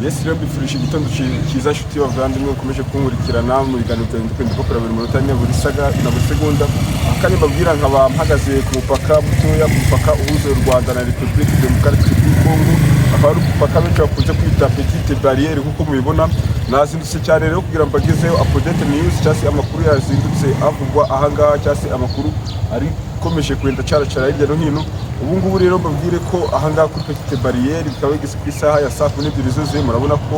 Yes, rero mbifurije igitondo cyiza nshuti bavandimwe ukomeje kunkurikirana mu biganiro bitandukanye dukora buri munota buri saga na buri segonda akandi mbabwira nkaba mpagaze ku mupaka mutoya ku mupaka uhuza u Rwanda na Republique Democratique du Congo akaba ari umupaka benshi bakunze kwita Petite Barrière kuko mubibona nazindutse cyane rero kugira ngo mbagezeho update news cyangwa se amakuru yazindutse avugwa ahangaha cyangwa se amakuru ari komeje kwenda cyaracara hirya no hino. Ubu ngubu rero mbabwire ko ahangaha kuri Petite Barrière bikaba bigeze ku isaha ya saa 12 zuzuye. Murabona ko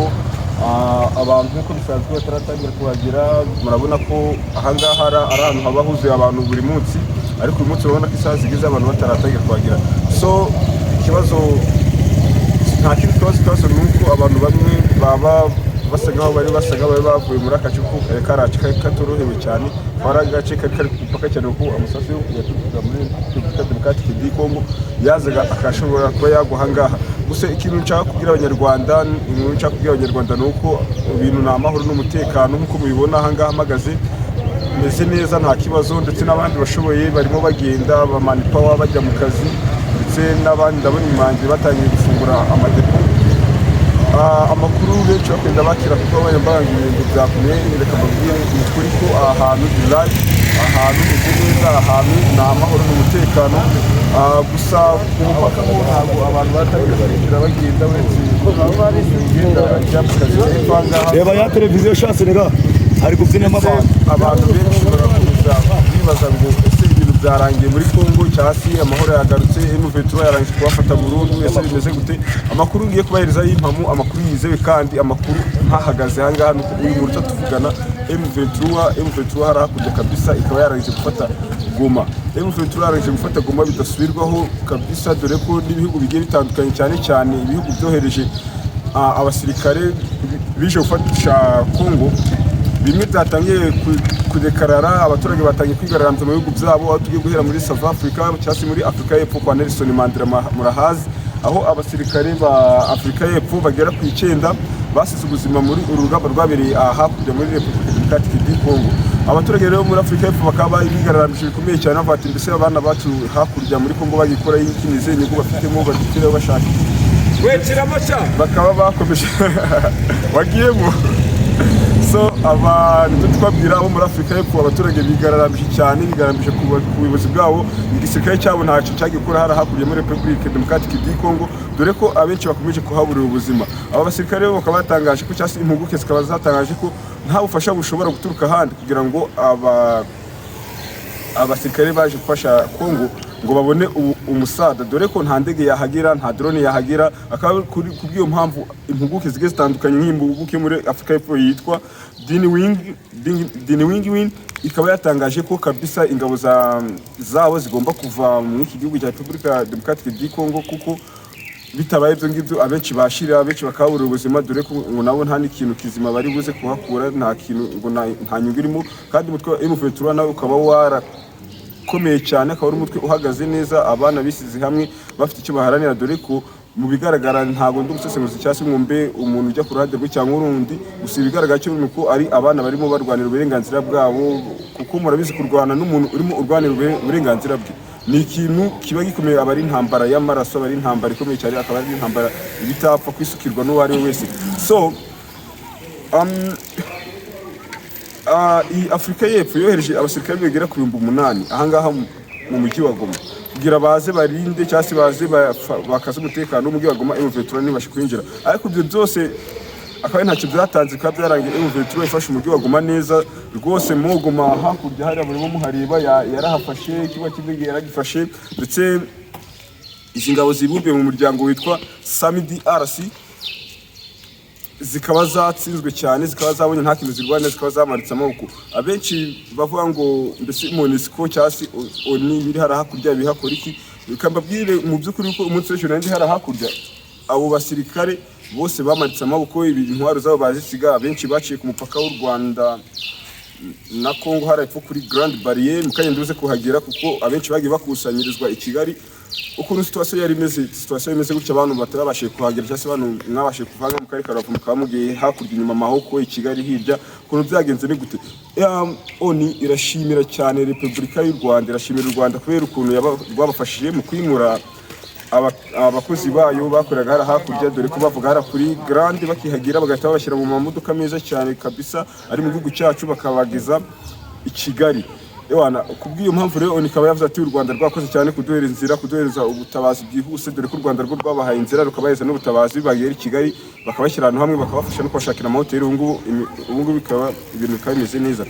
abantu nk'uko bisanzwe bataratangira kuhagera, murabona ko ahangaha ari ahantu haba huzuye abantu buri munsi, ariko uyu munsi urabona ko isaha zigeze abantu bataratangira kuhagera. So ikibazo nta kindi kibazo ni uko abantu bamwe baba basaga bari bavuye muri akace karacu katorohewe cyane, ari agace kari ku mupaka cyane kuko amasasu yaturukaga muri Repubulika Demokarate du Congo yazaga akashobora kuba yagwa ahangaha. Gusa ikintu nshaka kubwira abanyarwanda ni uko ibintu ni amahoro n'umutekano nk'uko mubibona ahangaha mpagaze meze neza nta kibazo, ndetse n'abandi bashoboye barimo bagenda bamanipawa bajya mu kazi, ndetse n'abandi ndabona imanzi batangiye gufungura amadepo. Amakuru benshi bakunda bakira kuko abanyamahanga ibintu byakomeye, reka mbabwire ukuri ko ahantu live ahantu meze neza, ahantu ni amahoro n'umutekano. Gusa ku mupaka ho ntabwo abantu batangiye kwinjira bagenda bagenda bajya mu kazi hepfo ahangaha. Reba ya televiziyo shanse nega ari kubyinamo abantu benshi barakomeza bibaza ngo ese ibintu byarangiye muri Congo cyangwa se amahoro yagarutse, M23 yarangije kubafata burundu, ese bimeze gute? Amakuru ngiye kubahereza y'impamu, amakuru yizewe kandi amakuru ntahagaze ahangaha nuko uyu muntu tuvugana M23 hari hakurya kabisa ikaba yarangije gufata Goma. M23 yarangije gufata Goma bidasubirwaho kabisa, dore ko n'ibihugu bigiye bitandukanye cyane ibihugu byohereje abasirikare bije gufasha Congo, bimwe byatangiye kudekarara, abaturage batangiye kwigaragambya mu bihugu byabo, aho tugiye guhera muri South Africa cyangwa se muri Afrika y'Epfo kwa Nelson Mandela murahazi, aho abasirikare ba Afrika y'Epfo bagera ku 9 basize ubuzima muri uru rugamba rwabereye hakurya muri Repubulika Demokarate du Congo. Abaturage rero muri Afrika y'Epfo bakaba bigaragambye bikomeye cyane, bavuga ati mbese abana bacu hakurya muri Congo bagikora y'ikinize inyungu bafitemo bagitire bashaka bakaba bakomeje wagiyemo. So abantu twabwira abo muri Afrika y'Epfo abaturage bigararambije cyane, bigararambije ku buyobozi bwabo, igisirikare cyabo ntacyo cyagikora hari hakurya muri Repubulika Demokarate du Congo, dore ko abenshi bakomeje kuhaburira ubuzima. Aba basirikare bo bakaba batangaje ko cyangwa se impuguke zikaba zatangaje ko nta bufasha bushobora guturuka ahandi kugira ngo abasirikare baje gufasha Congo ngo babone umusada, dore ko nta ndege yahagera, nta drone yahagera. Akaba kubw'iyo mpamvu impuguke zigeze zitandukanye nk'impuguke muri Afrika y'Epfo yitwa Dini Wingwin ikaba yatangaje ko kabisa ingabo zabo zigomba kuva mu iki gihugu cya Repubulika Demokarate du Congo, kuko bitabaye ibyo ngibyo abenshi bashira, abenshi bakabura ubuzima, dore ko ngo nabo nta n'ikintu kizima bari buze kuhakura, nta kintu ngo nta nyungu irimo. Kandi umutwe wa M23 nawe ukaba warakomeye cyane, akaba ari umutwe uhagaze neza, abana bisize hamwe bafite icyo baharanira, dore ko mu bigaragara ntabwo ndi gusesenguza cyangwa se mwumve umuntu ujya ku ruhande rwe cyangwa urundi, gusa ibigaragara cyo nuko ari abana barimo barwanira uburenganzira bwabo, kuko murabizi kurwana n'umuntu urimo urwanira uburenganzira bwe ni ikintu kiba gikomeye, aba ari intambara y'amaraso, aba ari intambara ikomeye cyane, akaba ari intambara ibitapfa kwisukirwa n'uwo ari we wese. So Afrika y'Epfo yohereje abasirikare bagera ku 8,000 ahangaha mu mujyi wa Goma kugira baze barinde cyangwa se baze bakaza umutekano w'umujyi wa Goma M23 nibashe kwinjira. Ariko ibyo byose akaba ntacyo byatanze, kuba byarangiye M23 ifashe umujyi wa Goma neza rwose. Mu Goma hakurya hari abarimo muhareba yarahafashe, ikigo cy'indege yaragifashe, ndetse izi ngabo zibumbiye mu muryango witwa SAMIDRC zikaba zatsinzwe cyane, zikaba zabonye nta kintu zirwana, zikaba zamaritse amaboko. Abenshi bavuga ngo mbese MONUSCO cyangwa se ONU biri hari hakurya bihakora iki? Bikambabwire mu by'ukuri ko umunsi w'ejo nandi hari hakurya abo basirikare bose bamaritse amaboko, intwaro zabo bazisiga. Abenshi baciye ku mupaka w'u Rwanda na Congo hari epfo kuri Grande Barrière, mukanye nduze kuhagera kuko abenshi bagiye bakusanyirizwa i Kigali. Ukuntu situation yari imeze gutya, abantu batarabashije kuhagera cyangwa se abantu mwabashije kuvanga mu karere ka Rubavu mukaba mugiye hakurya inyuma mahoko i Kigali hirya, ukuntu byagenze ni gute? ONU irashimira cyane Repubulika y'u Rwanda, irashimira u Rwanda kubera ukuntu rwabafashije mu kwimura abakozi bayo bakoraga hara hakurya, dore ko bavuga hara kuri grande bakihagira bagahita babashyira mu mamodoka meza cyane kabisa ari mu gihugu cyacu bakabageza i Kigali. Ewana kubw'iyo mpamvu rero nikaba yavuze ati u Rwanda rwakoze cyane kuduhereza inzira, kuduhereza ubutabazi bwihuse, dore ko u Rwanda rwo rwabahaye inzira rukabaheza n'ubutabazi bagera i Kigali bakabashyira ahantu hamwe bakabafasha no kubashakira amahoteli. Ubu bikaba ibintu bikaba bimeze neza.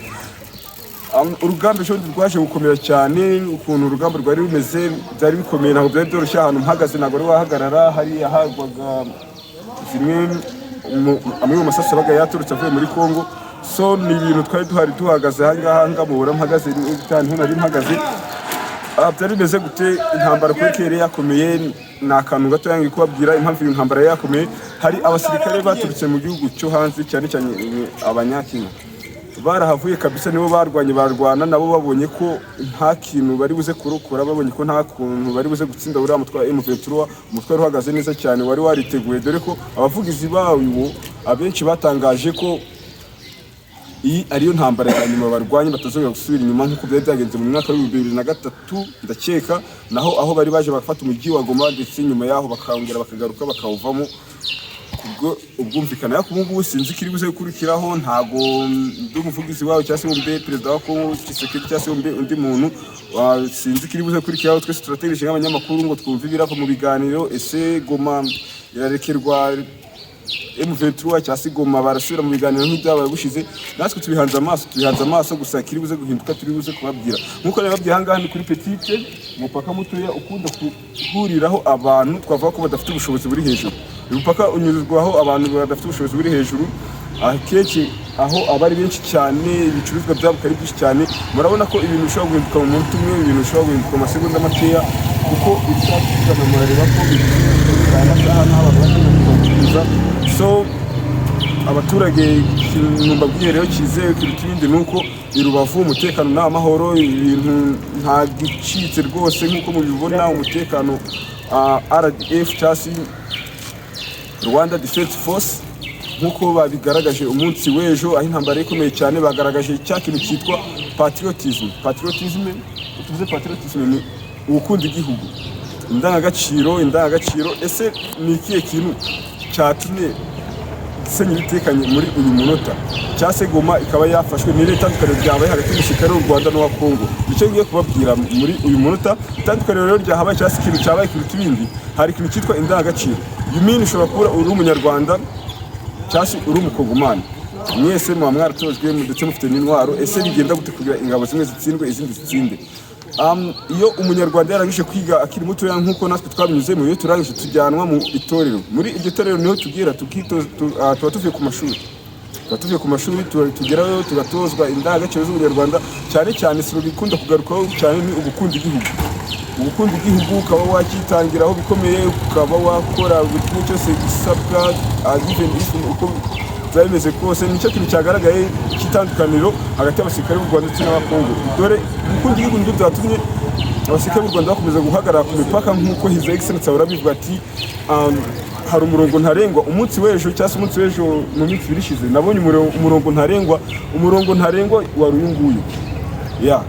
Urugamba ejo rwaje gukomera cyane, ukuntu urugamba rwari rumeze byari bikomeye, ntabwo byari byoroshye. Ahantu mpagaze ntabwo ari wahagarara, hari ahagwaga amwe mu masasu abaga yaturutse avuye muri Congo. So ni ibintu twari duhagaze ahangaha mubura mpagaze cyane nari mpagaze. Byari bimeze gute intambara kuri kere yakomeye, ni akantu gato yangi kubabwira impamvu iyo ntambara yakomeye. Hari abasirikare baturutse mu gihugu cyo hanze cyane cyane Abanyakenya barahavuye kabisa, nibo barwana nabo babonye ko nta kintu bari buze kurokora, babonye ko nta kuntu bari buze gutsinda uriya mutwe wa M23, umutwe wari uhagaze neza cyane wari wariteguye, dore ko abavugizi bawo abenshi batangaje ko iyi ariyo ntambara ya nyuma barwanye batazongera gusubira inyuma nk'uko byari byagenze mu mwaka wa 2023 ndakeka, naho aho bari baje bafata umujyi wa Goma, ndetse nyuma yaho bakongera bakagaruka bakawuvamo. Kubwo ubwumvikana yako ubungubu sinzi kiri buze gukurikiraho, ntago ndi umuvugizi wawe cyangwa se umbe perezida wa Kongo Tshisekedi cyangwa se umbe undi muntu sinzi kiri buze gukurikiraho. Twese turategereje nk'abanyamakuru ngo twumve ibirava mu biganiro, ese Goma irarekerwa M23 cyangwa se Goma barasubira mu biganiro nk'ibyabaye gushize. Natwe tubihanze amaso gusa kiri buze guhinduka turi buze kubabwira. Nkuko nababwiye ahangaha ni kuri Petite, umupaka mutoya ukunda kuhuriraho abantu twavuga ko badafite ubushobozi buri hejuru. Umupaka unyuzwaho abantu badafite ubushobozi buri hejuru, akenshi aho abari benshi cyane, ibicuruzwa byabo kari byinshi cyane. Murabona ko ibintu bishobora guhinduka mu munsi umwe, ibintu bishobora guhinduka mu masegonda makeya, kuko ibishaka murareba ko amasaha n'abantu bakiza. So abaturage mbabwiye rero kizewe kiruta ibindi nuko i Rubavu umutekano nta mahoro, ibintu nta gicitse rwose nk'uko mubibona. Umutekano RDF cyasi Rwanda Defense Force nk'uko babigaragaje umunsi w'ejo, aho intambara ikomeye cyane bagaragaje cya kintu cyitwa patriotism. Tuvuze patriotism ni ugukunda igihugu, indangagaciro. Ese ni ikihe kintu cyatumye senya ibitekanye muri uyu munota? Cyase Goma ikaba yafashwe ni leta itandukanye ryabaye hagati y'umusirikare w'u Rwanda n'uwa Congo. Icyo ngiye kubabwira muri uyu munota, itandukanye rero ryahabaye cyase ikintu cyabaye kiruta ibindi, hari ikintu cyitwa indangagaciro. Yumini ushobora kuba uri umunyarwanda cyase uri umukongomani, mwese muba mwaratojwe ndetse mufite n'intwaro. Ese bigenda gute kugira ingabo zimwe zitsindwe izindi zitsinde? Iyo umunyarwanda yarangije kwiga akiri mutoya nk'uko natwe twabinyuze mu iyo turangije tujyanwa mu itorero. Muri iryo torero niho tugira tuba tuvuye ku mashuri tugerayo tugatozwa indangagaciro z'umunyarwanda, cyane cyane siro bikunda kugarukaho cyane ni ugukunda igihugu, ukaba wakitangiraho bikomeye, ukaba wakora buri kimwe cyose gisabwa uko byameze kose. Nicyo kintu cyagaragaye cy'itandukaniro hagati y'abasirikare b'u Rwanda ndetse n'abakongo. Dore gukunda igihugu nibyo byatumye abasirikare b'u Rwanda bakomeza guhagarara ku mipaka nk'uko His Excellency ahora bivuga ati hari umurongo ntarengwa. Umunsi w'ejo cyangwa se umunsi w'ejo mu minsi ibiri ishize nabonye umurongo ntarengwa wari uyu nguyu.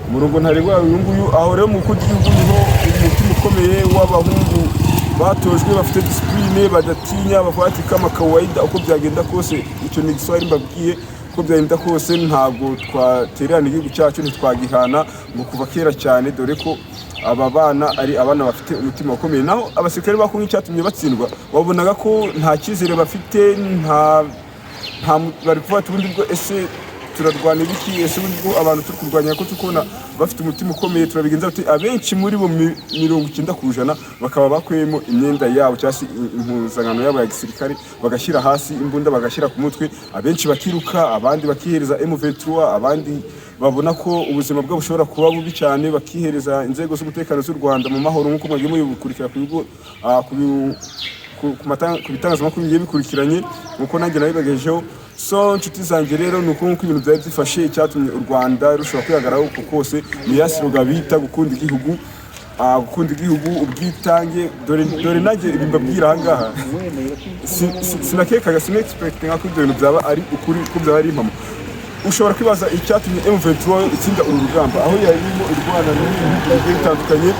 Umurongo ntarengwa wari uyu nguyu. Aho rero mu gukunda igihugu niho umutima ukomeye w'abahungu batojwe bafite discipline, badatinya, bavuga ati kama kawaida uko byagenda kose. Icyo ni Giswahili mbabwiye, uko byagenda kose ntabwo twatererana igihugu cyacu, ntitwagihana ngo kuva kera cyane, dore ko aba bana ari abana bafite umutima ukomeye. Naho abasirikare bakumwe cyatumye batsindwa, wabonaga ko nta cyizere bafite, bari kuvuga ubundi bwo ese turarwana ibiki, ese ubundi bwo abantu turi kurwanya ko tukubona bafite umutima ukomeye turabigenza bati. Abenshi muri bo 90% bakaba bakuyemo imyenda yabo cyangwa se impuzankano yabo ya gisirikare, bagashyira hasi imbunda bagashyira ku mutwe. Abenshi bakiruka, abandi bakihereza M23, abandi babona ko ubuzima bwabo bushobora kuba bubi cyane bakihereza inzego z'umutekano z'u Rwanda mu mahoro, nk'uko mwagiye mubikurikira ku bitangazamakuru bigiye bikurikiranye nk'uko nanjye nabibagejeho. So nshuti zanjye rero ni uko ibintu byari byifashe, icyatumye u Rwanda rushobora kwihagararaho uko kose ni ya siroga bita gukunda igihugu, ubwitange. Dore nanjye mbabwira ahangaha sinakekaga, sinexpectinga ko ibyo bintu byaba ari ukuri, ko byaba ari impamo. Ushobora kwibaza icyatumye M23 itsinda uru rugamba, aho yarimo irwana n'ibintu bigiye bitandukanye.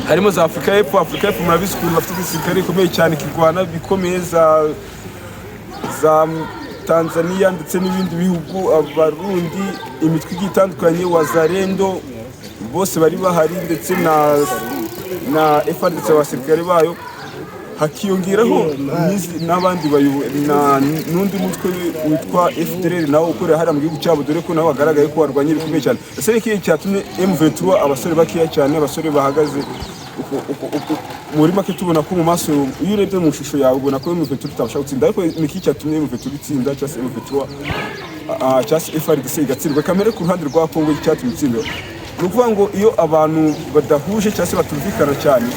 harimo za Afurika y'Epfo murabizi ukuntu bafite igisirikare gikomeye cyane kirwana bikomeye za Tanzania ndetse n'ibindi bihugu, Abarundi, imitwe igiye itandukanye, Wazalendo bose bari bahari ndetse na FARDC abasirikare bayo, hakiyongeraho n'abandi n'undi mutwe witwa FDLR nawo ukorera hariya mu gihugu cyabo, dore ko nawe wagaragaye ko warwanye bikomeye cyane. Ese ni ikihe cyatumye M23 abasore bakeya cyane, abasore bahagaze muri make tubona ko mu maso iyo urebye mu shusho yawe ubona ko M23 itabasha gutsinda, ariko ni iki cyatumye M23 itsinda cyangwa se M23 cyangwa se FARDC igatsindwa? Kamere ku ruhande rwa Kongo icyatumye itsinda ni ukuvuga ngo iyo abantu badahuje cyangwa se batumvikana cyane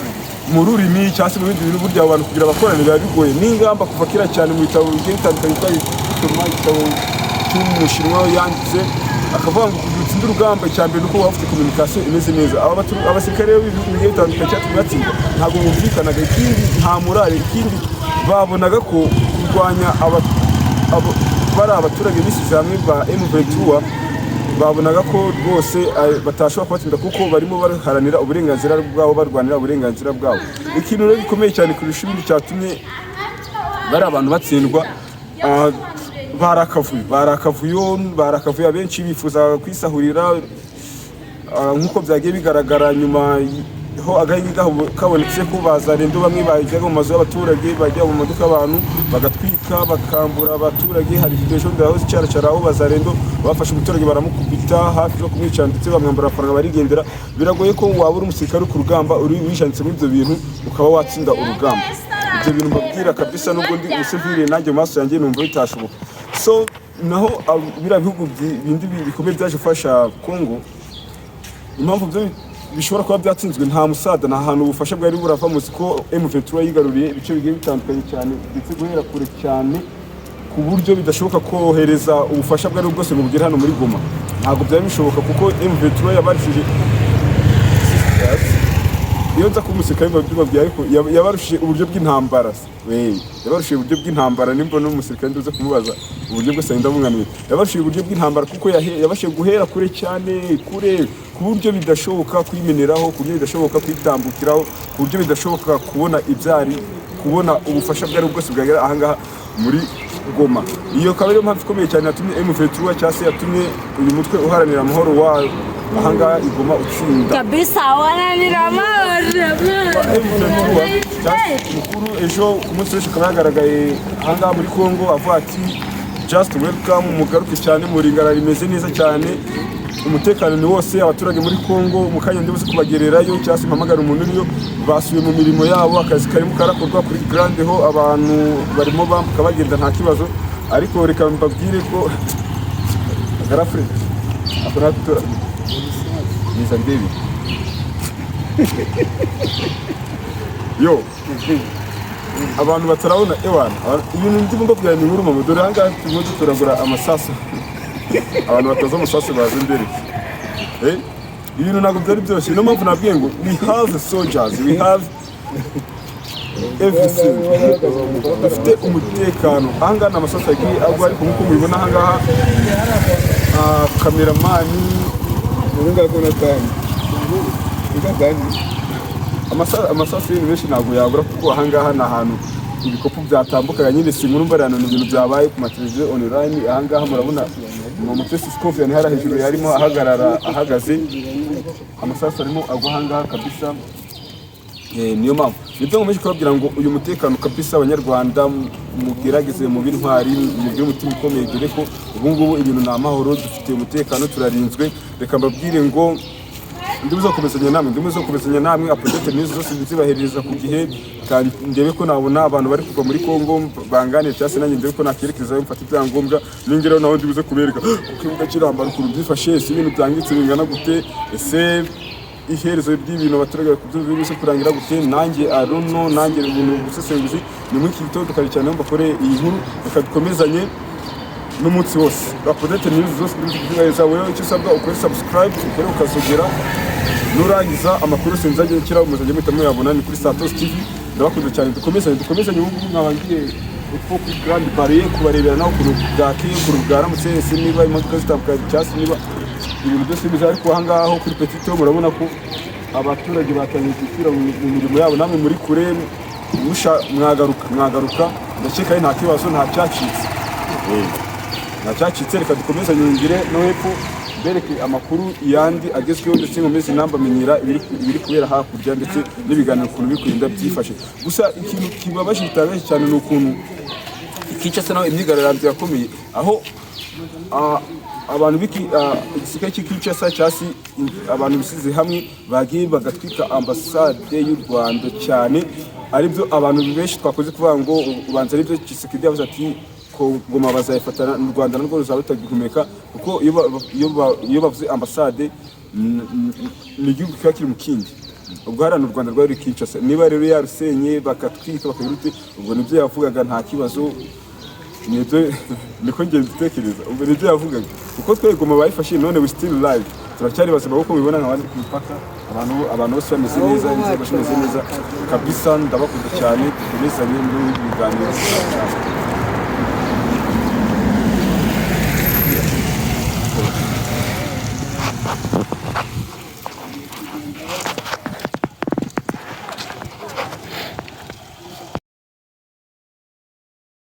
mu rurimi cyangwa se mu bindi bintu, burya abantu kugira abakorane biba bigoye. N'ingamba kuva kera cyane mu bitabo bigiye bitandukanye twasoma igitabo cy'umushinwa yanditse akavuga ngo kugira utsinde urugamba cyambere nuko waba ufite communication imeze neza. Abasirikare b'ibihugu bigiye bitandukanye cyatumye batsinda ntabwo bumvikanaga, ikindi nta morale, ikindi babonaga ko kurwanya bari abaturage bisize hamwe ba M23 babonaga ko rwose batashobora kubatsinda kuko barimo baharanira uburenganzira bwabo, barwanira uburenganzira bwabo. Ikintu rero gikomeye cyane kurusha ibindi cyatumye bari abantu batsindwa, barakavuyo abenshi bifuza kwisahurira nk'uko byagiye bigaragara nyuma ho agahingi kabonetse ko Bazalendo bamwe bajyaga mu mazu y'abaturage, bajya mu modoka abantu bagatwika bakambura abaturage. Hari ejo ndaho zicara aho Bazalendo bafashe umuturage baramukubita hafi yo kumwica ndetse bamwambara amafaranga barigendera. Biragoye ko wabura umusirikare ku rugamba uri wishanditse muri ibyo bintu ukaba watsinda urugamba. Ibyo bintu mbabwira kabisa, nubwo ndi umusivile nanjye mu maso yanjye numva bitashoboka. So naho biriya bihugu bindi bikomeye byaje gufasha Kongo, impamvu byo bishobora kuba byatsinzwe nta musada, nta hantu ubufasha bwari burava, muzi ko M23 yigaruriye ibice bigiye bitandukanye cyane ndetse guhera kure cyane ku buryo bidashoboka kohereza ubufasha bwari bwose mu bugere hano muri Goma. Ntabwo byari bishoboka kuko M23 yabarishije iyo nza kumusirikare babwiye, ariko yabarushije uburyo bw'intambara. Yabarushije uburyo bw'intambara, nimba no umusirikare nduze kumubaza uburyo bwose ndabunganiye. Yabarushije uburyo bw'intambara kuko yabashije guhera kure cyane, kure ku buryo bidashoboka kwimeneraho, ku buryo bidashoboka kwitambukiraho, ku buryo bidashoboka kubona ibyari, kubona ubufasha bwari bwose bwagera ahangaha muri Goma. Iyo akaba ariyo mpamvu ikomeye cyane yatumye M23 cyangwa se yatumye uyu mutwe uharanira amahoro wayo ahangaha igoma utsinda kabisa. Wananira amahoro mukuru ejo ku munsi w'ejo akaba yagaragaye ahangaha muri Kongo avuga ati just welcome, mugaruke cyane, muringara rimeze neza cyane, umutekano ni wose, abaturage muri Kongo mu kanya ndibuze kubagererayo cyangwa se mpamagara umuntu uriyo, basubiye mu mirimo yabo, akazi karimo karakorwa kuri grande ho, abantu barimo bambuka bagenda nta kibazo. Ariko reka mbabwire ko garafre akora tutora niza ndebi yo abantu batarabona ewana ibintu ndimo mbabwira ni nkuru mu dore hanga turimo dutoragura amasasu abantu bataza amasasu baje imbere ibintu ntabwo byari byose. Niyo mpamvu nabwiye ngo we have soldiers, we have everything, dufite umutekano. Ahangaha ni amasasu yagiye agwa, ariko nk'uko mubibona ahangaha kameramani amasasu y'ibintu benshi ntabwo yabura kuko ahangaha ni ahantu ibikopu byatambukaga nyine, si inkuru mbarano, ni ibintu byabaye ku mateleviziyo online. Ahangaha murabona umutesi Scofian hari hejuru yarimo ahagaze, amasasu arimo agwa ahangaha kabisa. Niyo mpamvu nibyo nkomeje kubabwira ngo uyu mutekano kabisa, abanyarwanda mugerageze mu bintwari, mu umutima ukomeye, dore ko ubu ngubu ibintu ni amahoro, dufite umutekano, turarinzwe. Reka mbabwire ngo ndibuza komezanya namwe update news zose nzibahereza ku gihe, kandi ndebe ko nabona abantu bari kuva muri Kongo banganira cyangwa se nanjye ndebe ko nakerekezayo mfata ibyangombwa n'ingero naho ndibuze kubereka ku kibuga cy'irambara ukuntu byifashe, ese ibintu byangitse bingana gute, ese iherezo ry'ibintu abaturage bakubyumvise kurangira gute. Nanjye aruno nanjye ibintu gusesenguzi ni muri iki gitondo kare cyane mbakore iyi nkuru, reka dukomezanye n'umunsi wose. Update news zose ndizigeza wewe, icyo usabwa ukore subscribe, ukore ukazogera, nurangiza amakuru sinzajye nshyira umuzajye muhita muyabona ni kuri Santos TV. Ndabakunze cyane, dukomezanye ubu mwabangiye uko kuri Grand Barrier kubarebera naho ukuntu bwakiye, ukuntu bwaramutse, ese niba imodoka zitambuka cyangwa niba ibintu byose biza. Ariko ahangaho kuri Petito murabona ko abaturage batangiye gusubira mu mirimo yabo, namwe muri kure mwagaruka ndakeka nta kibazo, nta cyacitse. Reka dukomeze nyungire no hepfo bereke amakuru yandi agezweho, ndetse nkomeze nambamenyera ibiri kubera hakurya, ndetse n'ibiganiro ukuntu biri kugenda byifashe. Gusa ikintu kibabaje bitangaje cyane ni ukuntu Kinshasa naho imyigaragambyo yakomeye, aho abantu igisirikare cy'i Kinshasa cyasi abantu bisize hamwe bagiye bagatwika ambasade y'u Rwanda cyane, aribyo abantu benshi twakoze kuvuga ngo ubanza aribyo Tshisekedi yavuze ati ko Goma bazayifatana n'u Rwanda n'urwo ruzaba rutagihumeka, kuko iyo bavuze ambasade ni igihugu kiba kiri mu kindi. Ubwo hariya u Rwanda rwari Kinshasa, niba rero yarusenye bakatwika bakabirute, ubwo nibyo yavugaga nta kibazo, niko ngenda dutekereza, ubwo nibyo yavugaga, kuko twe Goma bayifashe, none we still live, turacyari bazima kuko mubibona nk'abandi ku mupaka, abantu bose bameze neza, inzego zimeze neza kabisa. Ndabakunda cyane, dukomezanye n'ibiganiro.